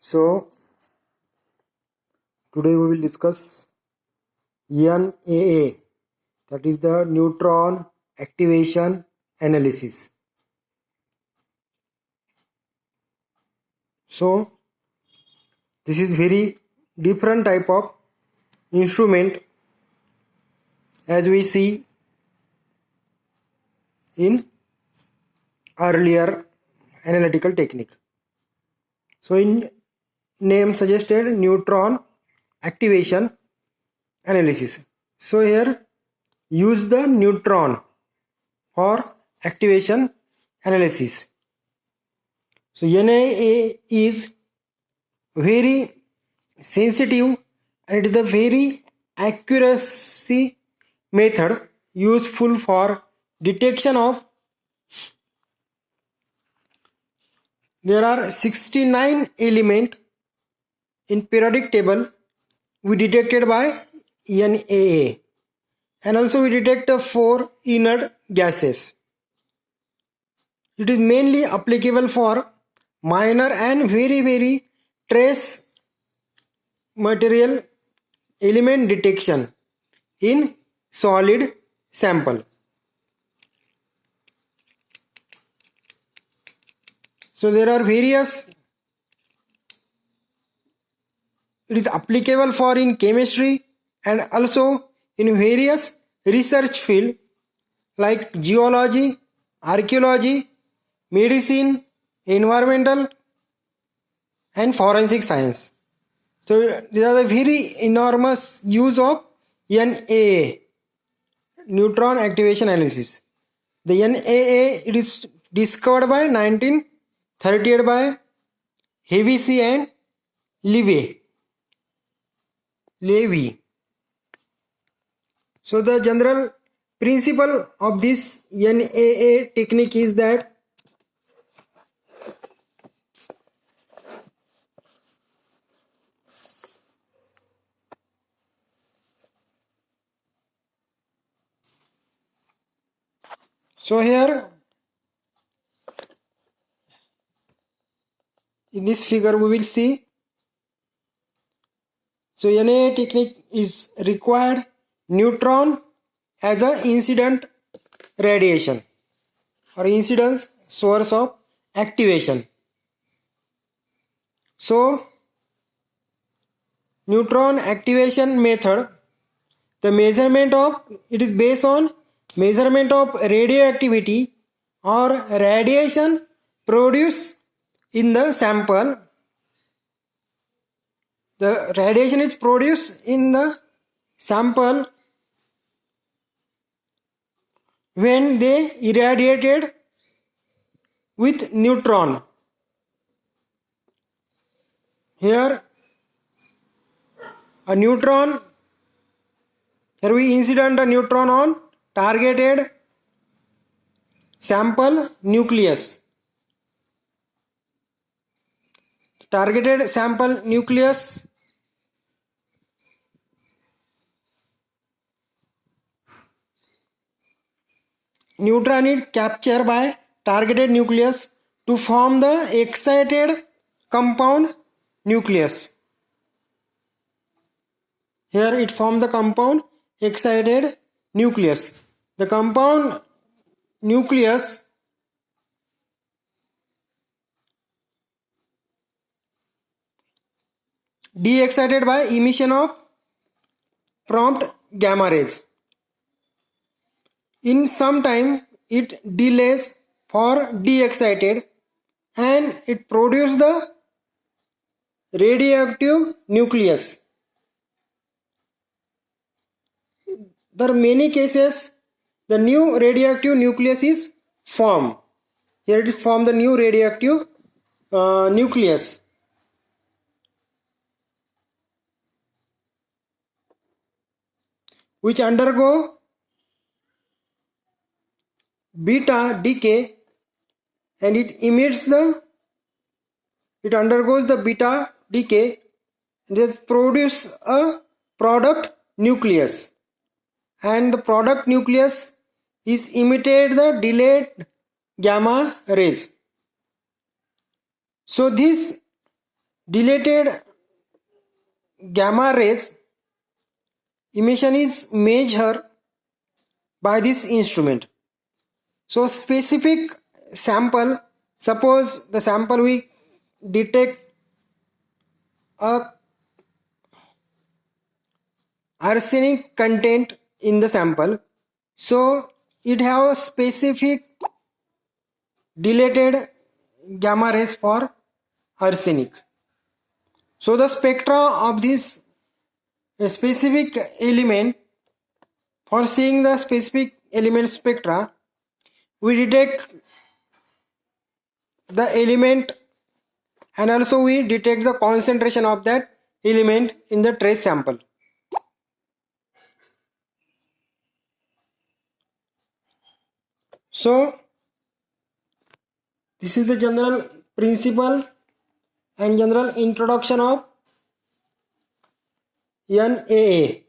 So today we will discuss NAA, that is the neutron activation analysis. So this is very different type of instrument as we see in earlier analytical technique. So in name suggested neutron activation analysis. So here use the neutron for activation analysis. So NAA is very sensitive and it is a very accuracy method useful for detection of. There are 69 elements in periodic table we detected by NAA, and also we detect 4 inert gases. It is mainly applicable for minor and very trace material element detection in solid sample. So there are various. It is applicable for in chemistry and also in various research field like geology, archaeology, medicine, environmental and forensic science. So these are the very enormous use of NAA, neutron activation analysis. The NAA, it is discovered by 1938 by Hevesi and Levy. So the general principle of this NAA technique is that here in this figure we will see. So NAA technique is required neutron as an incident radiation or incidence source of activation. So neutron activation method, the measurement of it is based on measurement of radioactivity or radiation produced in the sample. The radiation is produced in the sample when they irradiated with neutron. Here a neutron, here we incident a neutron on targeted sample nucleus. Targeted sample nucleus neutron is captured by targeted nucleus to form the excited compound nucleus. Here it forms the compound excited nucleus. The compound nucleus de-excited by emission of prompt gamma rays. In some time it delays for de-excited and it produces the radioactive nucleus. There are many cases the new radioactive nucleus is formed. Here it is formed the new radioactive nucleus. Which undergo beta decay and it undergoes the beta decay and it produces a product nucleus, and the product nucleus is emitted the delayed gamma rays. So this Dilated gamma rays emission is measured by this instrument. So specific sample, suppose the sample we detect a arsenic content in the sample, so it has specific dilated gamma rays for arsenic. So the spectra of this specific element, for seeing the specific element spectra, we detect the element and also we detect the concentration of that element in the trace sample. So this is the general principle and general introduction of NAA.